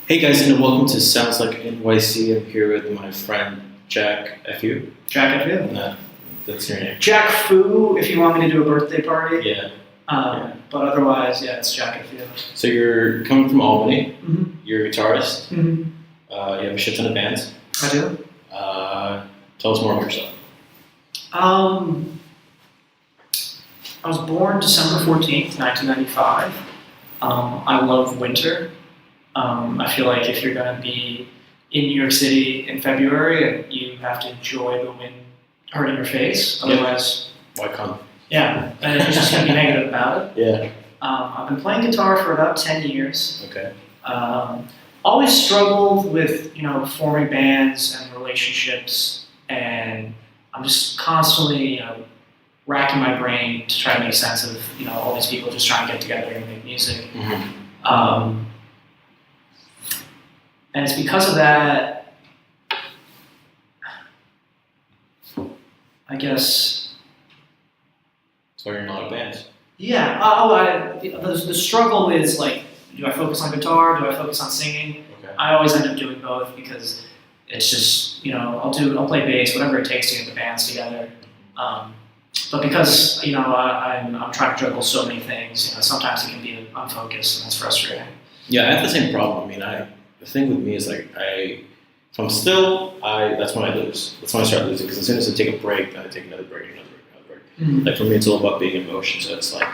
Hey guys, and welcome to Sounds Like NYC. I'm here with my friend Jack Fu. Jack F. No, that's your name. Jack Fu, if you want me to do a birthday party. Yeah. But otherwise, yeah, it's Jack F. So you're coming from Albany. Mm-hmm. You're a guitarist. Mm-hmm. You have a shit ton of bands. I do. Tell us more about yourself. I was born December 14th, 1995. I love winter. I feel like if you're going to be in New York City in February, you have to enjoy the wind hurting your face. Otherwise, Why come? yeah, and you're just going to be negative about it. Yeah. I've been playing guitar for about 10 years. Okay. Always struggled with, forming bands and relationships, and I'm just constantly, racking my brain to try to make sense of, all these people just trying to get together and make music. Mm-hmm. And it's because of that, I guess. So you're not a band. Yeah. The struggle is like, do I focus on guitar? Do I focus on singing? Okay. I always end up doing both because it's just, I'll play bass, whatever it takes to get the bands together. But because I'm trying to juggle so many things, sometimes it can be unfocused and that's frustrating. Yeah, I have the same problem. The thing with me is if I'm still, that's when I lose. That's when I start losing because as soon as I take a break, then I take another break, another break. Mm-hmm. Like for me, it's all about being in motion. So it's like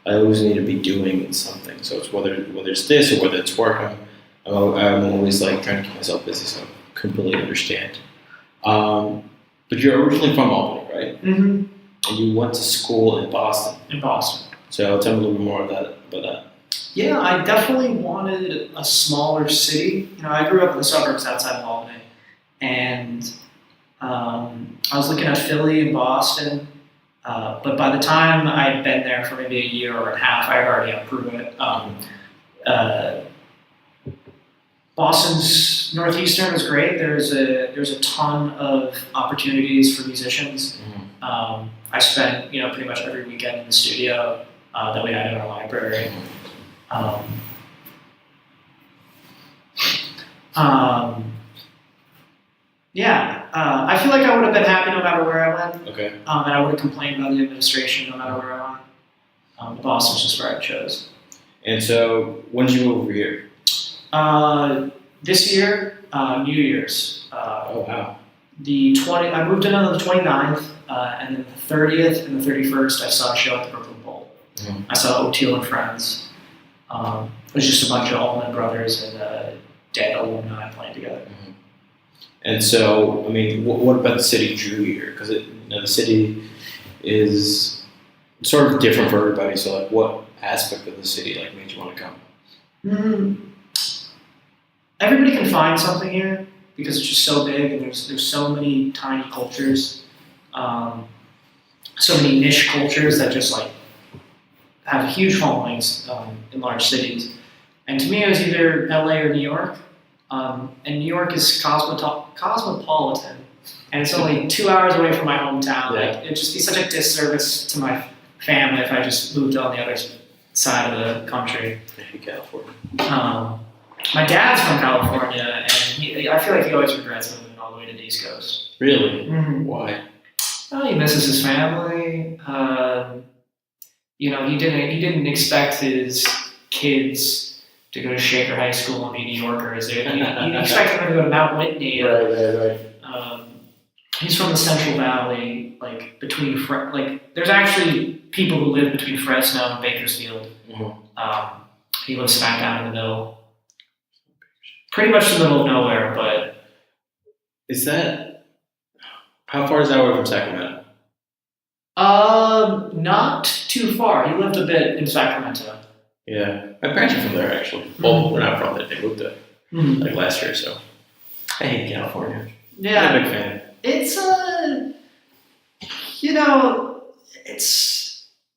I always need to be doing something. So it's whether it's this or whether it's work. I'm always like trying to keep myself busy. So I completely understand. But you're originally from Albany, right? Mm-hmm. And you went to school in Boston. In Boston. So tell me a little bit more about that. Yeah, I definitely wanted a smaller city. I grew up in the suburbs outside of Albany, and I was looking at Philly and Boston, but by the time I'd been there for maybe a year or a half, I had already outgrew it. Boston's Northeastern was great. There's a ton of opportunities for musicians. Mm-hmm. I spent pretty much every weekend in the studio that we had in our library. I feel like I would have been happy no matter where I went. Okay. And I would have complained about the administration no matter where I went. Boston's just where I chose. And so, when did you move over here? This year, New Year's. Oh wow. I moved in on the 29th, and then the 30th and the 31st, I saw a show at the Brooklyn Bowl. Mm-hmm. I saw O'Teal and Friends. It was just a bunch of Allman Brothers and dead alumni playing together. Mm-hmm. And so, what about the city drew you here? Because the city is sort of different for everybody. So, what aspect of the city made you want to come? Mm-hmm. Everybody can find something here because it's just so big and there's so many tiny cultures, so many niche cultures that just have huge followings in large cities. And to me, it was either LA or New York. And New York is cosmopolitan, and it's only 2 hours away from my hometown. Yeah. It'd just be such a disservice to my family if I just moved on the other side of the country. I hate California. My dad's from California, and I feel like he always regrets moving all the way to the East Coast. Really? Mm-hmm. Why? Well, he misses his family. He didn't expect his kids to go to Shaker High School and be New Yorkers. He expected them to go to Mount Whitney. Right. He's from the Central Valley, between there's actually people who live between Fresno and Bakersfield. Mm-hmm. He lives smack down in the middle. Pretty much in the middle of nowhere, but... How far is that away from Sacramento? Not too far. He lived a bit in Sacramento. Yeah. My parents are from there, actually. Well, they're not from there. They moved there, last year, so... I hate California. Yeah. I'm a big fan. It's,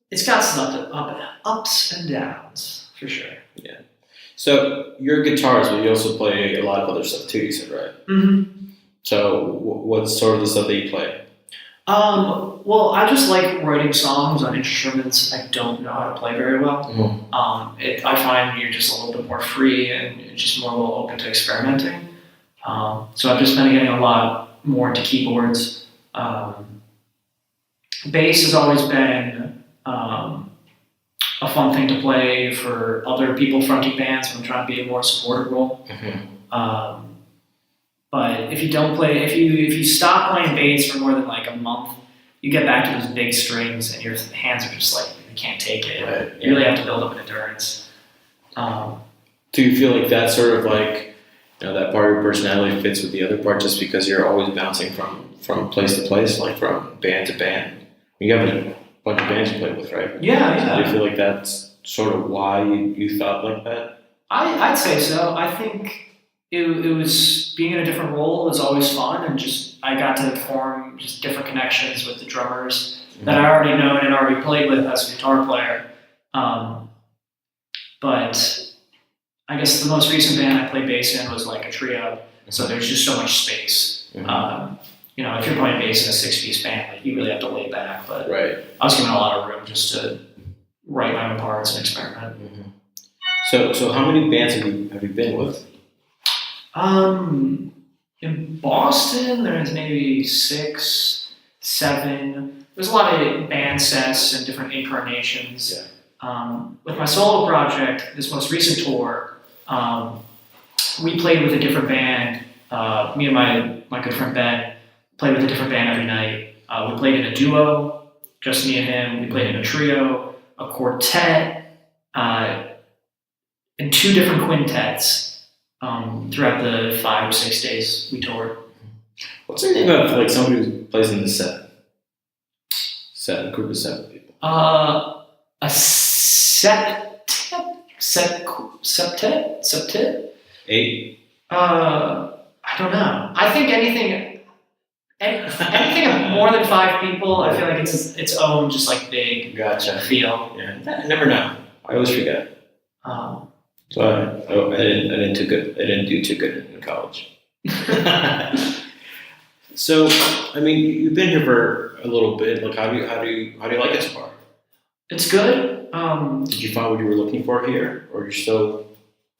it's got some ups and downs, for sure. Yeah. So, you're a guitarist, but you also play a lot of other stuff too, you said, right? Mm-hmm. So, what's sort of the stuff that you play? Well, I just like writing songs on instruments I don't know how to play very well. I find you're just a little bit more free and just more open to experimenting. So I've just been getting a lot more into keyboards. Bass has always been a fun thing to play for other people fronting bands when I'm trying to be a more supportive role. But if you stop playing bass for more than like a month, you get back to those big strings and your hands are just like, you can't take it. Right. You really have to build up an endurance. Do you feel like that's sort of like, that part of your personality fits with the other part just because you're always bouncing from place to place, like from band to band? You have a bunch of bands you play with, right? Yeah. Do you feel like that's sort of why you thought like that? I'd say so. I think it was being in a different role was always fun, and just I got to form just different connections with the drummers that I already known and already played with as a guitar player. But I guess the most recent band I played bass in was like a trio, so there's just so much space. If you're playing bass in a 6-piece band, like you really have to lay back. But Right. I was given a lot of room just to write my own parts and experiment. So how many bands have you been with? In Boston, there's maybe 6, 7. There's a lot of band sets and different incarnations. Yeah. With my solo project, this most recent tour, we played with a different band. Me and my good friend Ben played with a different band every night. We played in a duo, just me and him. We played in a trio, a quartet, and 2 different quintets. Throughout the 5 or 6 days we toured. What's the name of like somebody who plays in the a group of 7 people? A septet? 8? I don't know. I think anything more than 5 people, I feel like it's its own just like big feel. Yeah, I never know. I always forget. So I didn't do too good in college. So, I mean, you've been here for a little bit. Like, how do you like it so far? It's good. Did you find what you were looking for here, or you're still?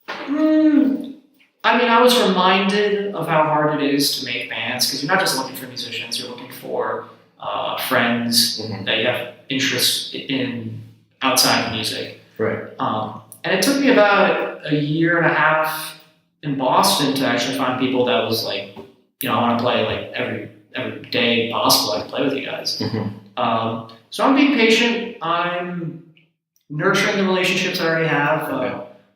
I was reminded of how hard it is to make bands because you're not just looking for musicians; you're looking for friends that you have interest in outside of music. Right. And it took me about a year and a half in Boston to actually find people that was like, I want to play like every day possible. I can play with you guys. So I'm being patient. I'm nurturing the relationships I already have.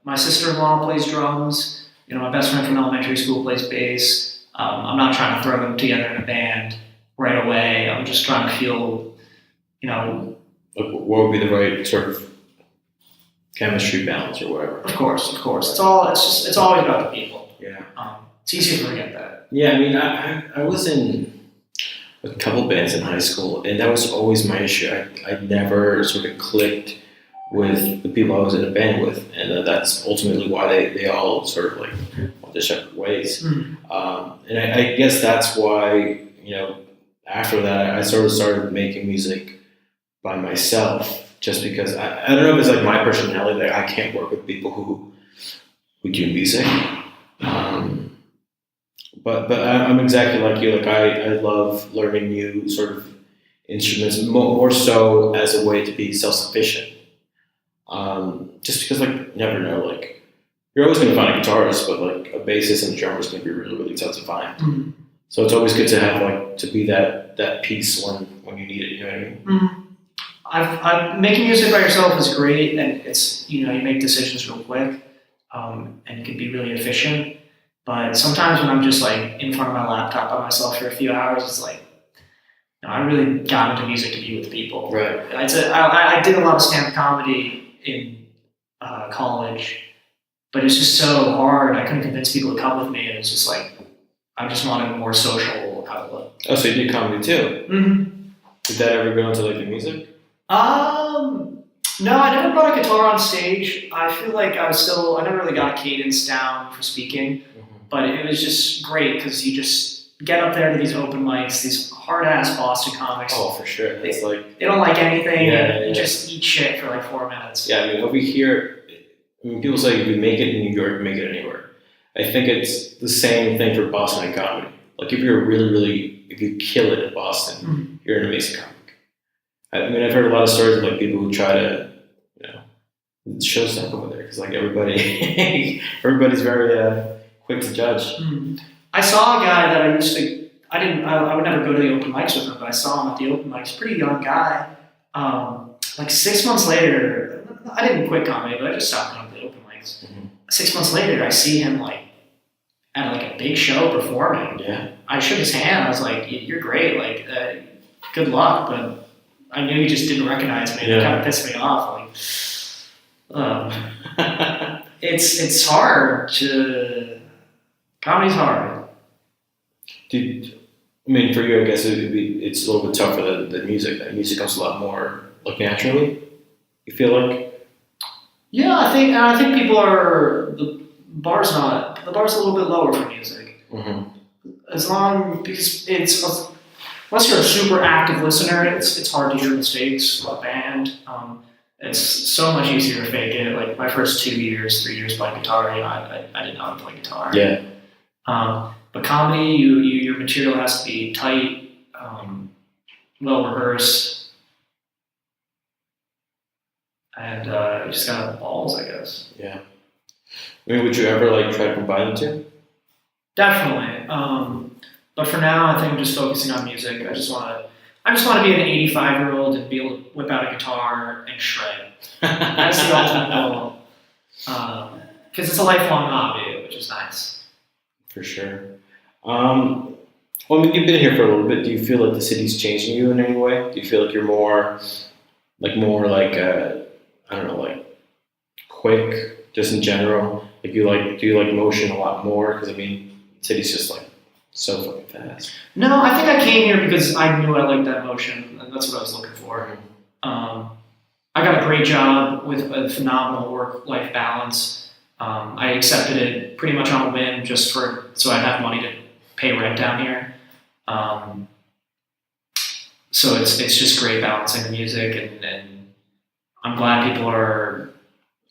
My sister-in-law plays drums. My best friend from elementary school plays bass. I'm not trying to throw them together in a band right away. I'm just trying to feel, what would be the right sort of chemistry balance or whatever. Of course. It's always about the people. Yeah. It's easy to forget that. Yeah, I mean, I was in a couple bands in high school, and that was always my issue. I never sort of clicked with the people I was in a band with, and that's ultimately why they all sort of like went their separate ways. And I guess that's why, after that, I sort of started making music by myself. Just because I don't know if it's like my personality that I can't work with people who do music, but I'm exactly like you. Like I love learning new sort of instruments more so as a way to be self-sufficient. Just because like you never know, like you're always going to find a guitarist, but like a bassist and a drummer is going to be really really tough to find. So it's always good to have like to be that piece when you need it. You know what I mean? I've making music by yourself is great, and it's you make decisions real quick, and it can be really efficient. But sometimes when I'm just like in front of my laptop by myself for a few hours, it's like I really got into music to be with people. Right. I did a lot of stand-up comedy in college, but it's just so hard. I couldn't convince people to come with me, and it's just like I just wanted a more social outlet. Oh, so you did comedy too? Did that ever go into like the music? No, I never brought a guitar on stage. I feel like I never really got a cadence down for speaking, but it was just great because you just get up there to these open mics, these hard ass Boston comics. Oh, for sure. It's like They don't like anything and yeah. just eat shit for like 4 minutes. Yeah, I mean, over here, people say if you make it in New York, make it anywhere. I think it's the same thing for Boston and comedy. Like if you're if you kill it in Boston, you're an amazing comic. I mean, I've heard a lot of stories of like people who try to, show stuff over there because like everybody's very quick to judge. I saw a guy that I would never go to the open mics with him, but I saw him at the open mics. Pretty young guy. Like 6 months later, I didn't quit comedy, but I just stopped going to the open mics. 6 months later, I see him like at like a big show performing. Yeah. I shook his hand. I was like, "You're great. Like, good luck." But I knew he just didn't recognize me. It kind of pissed me off. Like, it's hard to. Comedy's hard. I mean, for you, I guess it's a little bit tougher than the music. The music comes a lot more like naturally. You feel like? Yeah, I think people are the bar's a little bit lower for music. Because it's unless you're a super active listener, it's hard to hear mistakes of a band. It's so much easier to fake it. Like my first 3 years playing guitar, I didn't know how to play guitar. Yeah. But comedy, your material has to be tight, well rehearsed, and you just gotta have balls, I guess. Yeah. I mean, would you ever like try to combine the two? Definitely. But for now, I think I'm just focusing on music. I just want to be an 85-year-old and be able to whip out a guitar and shred. That's the ultimate goal. Because it's a lifelong hobby, which is nice. For sure. Well, I mean, you've been here for a little bit. Do you feel like the city's changing you in any way? Do you feel like you're more like I don't know, like quick, just in general? Like do you like motion a lot more? Because I mean, the city's just like so fucking fast. No, I think I came here because I knew I liked that motion, and that's what I was looking for. I got a great job with a phenomenal work-life balance. I accepted it pretty much on a whim, just so I'd have money to pay rent down here. So it's just great balancing the music, and I'm glad people are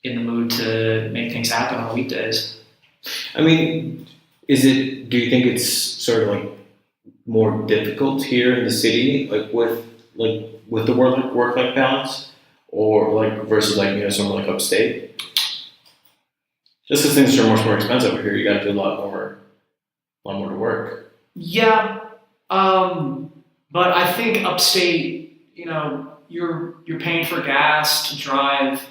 in the mood to make things happen on weekdays. I mean, do you think it's sort of like more difficult here in the city, like with the work-life balance, or like versus like somewhere like upstate? Just because things are much more expensive over here, you got to do a lot more to work. Yeah, but I think upstate, you're paying for gas to drive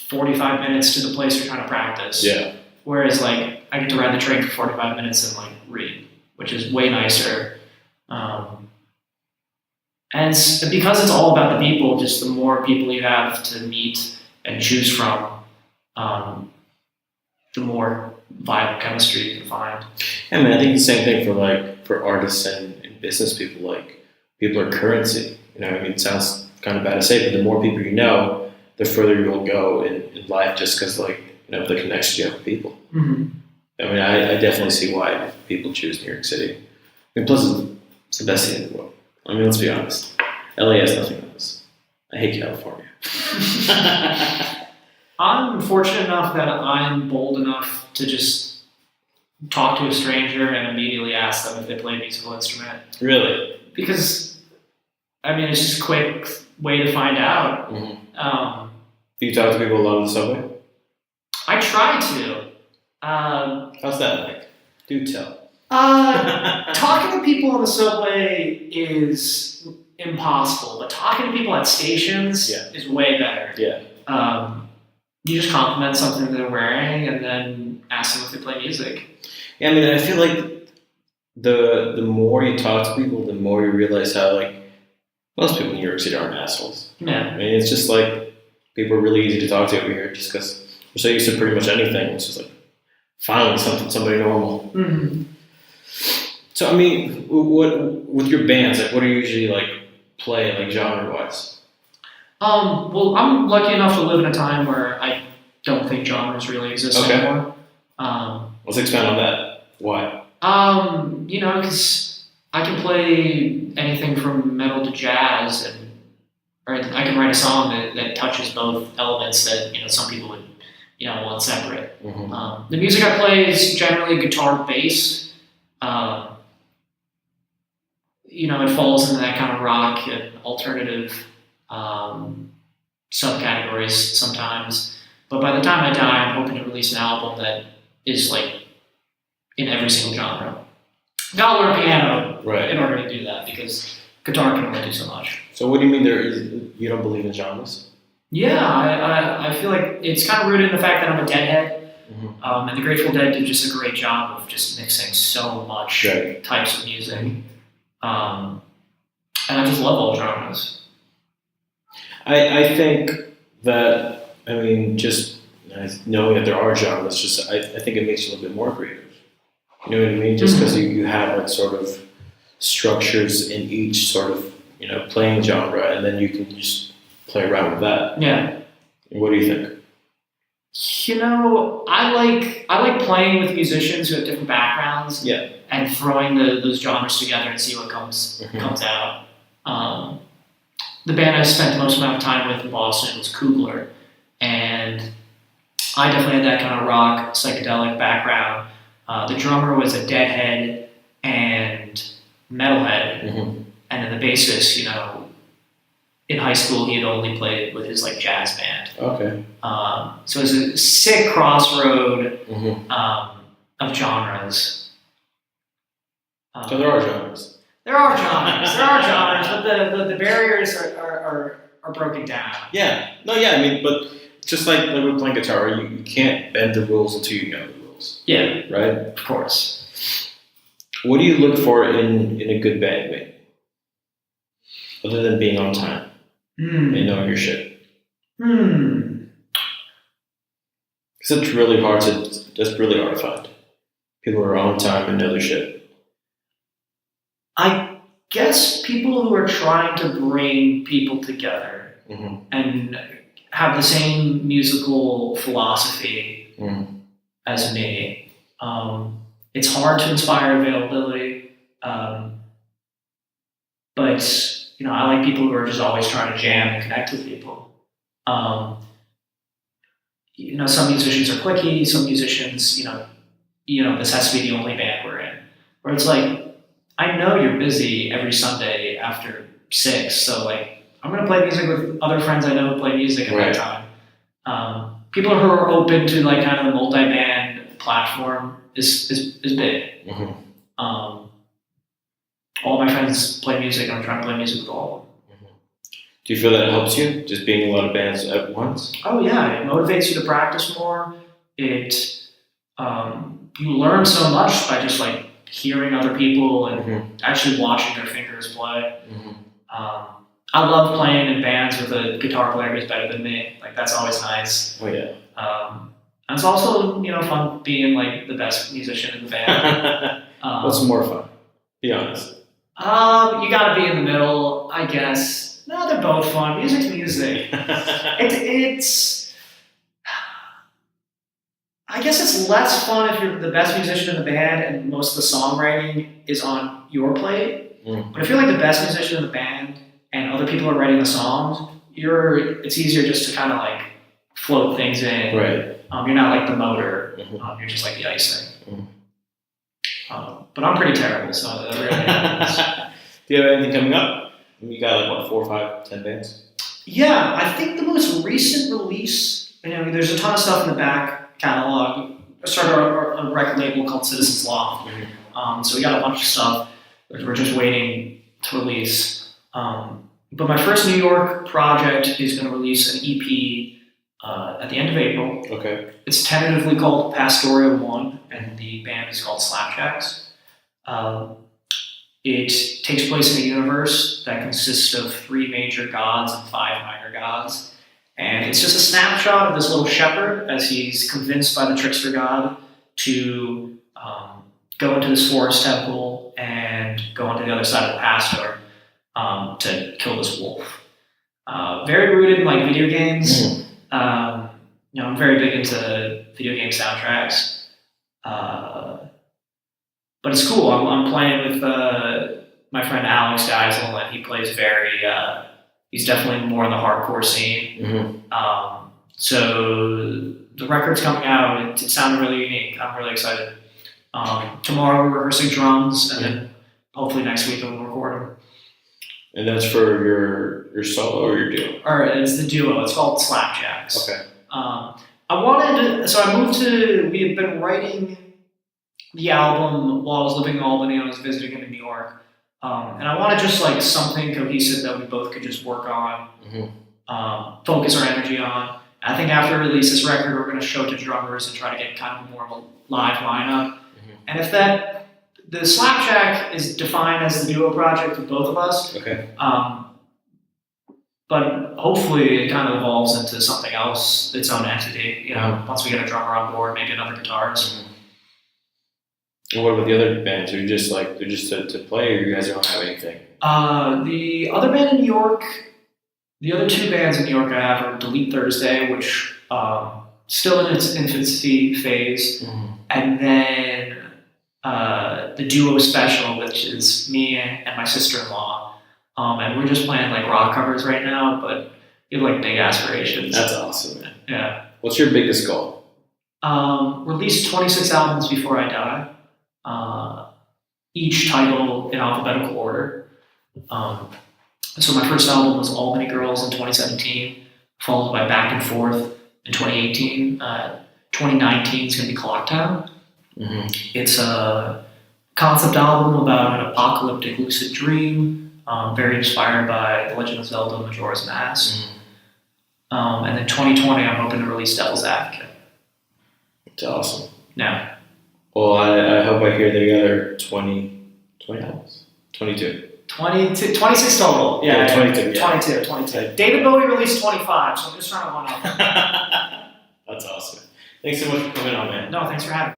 45 minutes to the place you're trying to practice. Yeah. Whereas like I get to ride the train for 45 minutes and like read, which is way nicer. And because it's all about the people, just the more people you have to meet and choose from, the more viable chemistry you can find. I mean, I think the same thing for artists and business people. Like people are currency. I mean, it sounds kind of bad to say, but the more people you know, the further you'll go in life, just because the connection you have with people. Mm-hmm. I mean, I definitely see why people choose New York City. I mean, plus it's the best city in the world. I mean, let's be honest. LA has nothing else. I hate California. I'm fortunate enough that I'm bold enough to just talk to a stranger and immediately ask them if they play a musical instrument. Really? Because, I mean, it's just a quick way to find out. Mm-hmm. Do you talk to people a lot on the subway? I try to. How's that like? Do tell. Talking to people on the subway is impossible, but talking to people at stations is way better. Yeah. You just compliment something they're wearing and then ask them if they play music. Yeah, I mean, I feel like the more you talk to people, the more you realize how like most people in New York City aren't assholes. Yeah. I mean, it's just like people are really easy to talk to over here just because we're so used to pretty much anything. It's just like finally somebody normal. Mm-hmm. So, I mean, what with your bands, like, what do you usually like play, like genre-wise? Well, I'm lucky enough to live in a time where I don't think genres really exist anymore. Let's expand on that. Why? Because I can play anything from metal to jazz, or I can write a song that touches both elements that some people would want separate. The music I play is generally guitar based. It falls into that kind of rock and alternative subcategories sometimes. But by the time I die, I'm hoping to release an album that is like in every single genre. Gotta learn piano in order to do that because guitar can only do so much. So what do you mean you don't believe in genres? Yeah, I feel like it's kind of rooted in the fact that I'm a Deadhead. And the Grateful Dead did just a great job of just mixing so much types of music. And I just love all genres. I think that, just knowing that there are genres, I think it makes you a little bit more creative. You know what I mean? Just because you have like sort of structures in each sort of, playing genre, and then you can just play around with that. Yeah. What do you think? I like playing with musicians who have different backgrounds. Yeah. And throwing those genres together and see what comes out. The band I spent the most amount of time with in Boston was Kugler, and I definitely had that kind of rock psychedelic background. The drummer was a Deadhead and metalhead, and then the bassist, in high school he had only played with his like jazz band. Okay. So it was a sick crossroad of genres. So there are genres. There are genres, but the barriers are broken down. Yeah. No, yeah, but just like with playing guitar, you can't bend the rules until you know the rules. Yeah. Right? Of course. What do you look for in a good bandmate? Other than being on time and knowing your shit. Because it's really hard to find. People who are on time and know their shit. I guess people who are trying to bring people together and have the same musical philosophy as me. It's hard to inspire availability, but I like people who are just always trying to jam and connect with people. Some musicians are cliquey. Some musicians, this has to be the only band we're in. Where it's like, I know you're busy every Sunday after 6, so like I'm gonna play music with other friends I know who play music at that time. People who are open to like kind of the multi-band platform is big. All my friends play music, and I'm trying to play music with all of them. Do you feel that helps you, just being in a lot of bands at once? Oh yeah, it motivates you to practice more. It you learn so much by just like hearing other people and actually watching their fingers play. I love playing in bands with a guitar player who's better than me. Like that's always nice. Oh yeah. And it's also fun being like the best musician in the band. What's more fun? Be honest. You gotta be in the middle, I guess. No, they're both fun. Music's music. I guess it's less fun if you're the best musician in the band and most of the songwriting is on your plate. But if you're like the best musician in the band and other people are writing the songs, it's easier just to kind of like float things in. Right. You're not like the motor. You're just like the icing. But I'm pretty terrible, so that really happens. Do you have anything coming up? You got like 4, 5, 10 bands? Yeah, I think the most recent release, there's a ton of stuff in the back catalog. I started a record label called Citizens Loft. So we got a bunch of stuff that we're just waiting to release. But my first New York project is going to release an EP at the end of April. Okay. It's tentatively called Pastoria 1, and the band is called Slapjacks. It takes place in a universe that consists of 3 major gods and 5 minor gods. And it's just a snapshot of this little shepherd as he's convinced by the trickster god to go into this forest temple and go onto the other side of the pastor to kill this wolf. Very rooted in like video games. I'm very big into video game soundtracks. But it's cool. I'm playing with my friend Alex Geisel, and he plays he's definitely more in the hardcore scene. Mm-hmm. So the record's coming out. It sounded really unique. I'm really excited. Tomorrow we're rehearsing drums, and then hopefully next week we'll record them. And that's for your solo or your duo? Or it's the duo. It's called Slapjacks. Okay. We had been writing the album while I was living in Albany. I was visiting in New York. And I wanted just like something cohesive that we both could just work on, focus our energy on. I think after we release this record, we're going to show it to drummers and try to get kind of more of a live lineup. And if the Slapjack is defined as the duo project of both of us, okay. But hopefully it kind of evolves into something else, its own entity. Once we get a drummer on board, maybe another guitarist. And what about the other bands? Are you just they're just to play, or you guys don't have anything? The other band in New York, the other two bands in New York I have are Delete Thursday, which still in its infancy phase, and then the duo special, which is me and my sister-in-law. And we're just playing like rock covers right now, but we have like big aspirations. That's awesome, man. Yeah. What's your biggest goal? Release 26 albums before I die. Each title in alphabetical order. So my first album was Albany Girls in 2017, followed by Back and Forth in 2018. 2019 is going to be Clocktown. It's a concept album about an apocalyptic lucid dream, very inspired by The Legend of Zelda, Majora's Mask. And then 2020, I'm hoping to release Devil's Advocate. It's awesome. Yeah. Well, I hope I hear the other 20 albums. 22. 26 total. Yeah, 22. 22. David Bowie released 25, so I'm just trying to one up. That's awesome. Thanks so much for coming on, man. No, thanks for having me.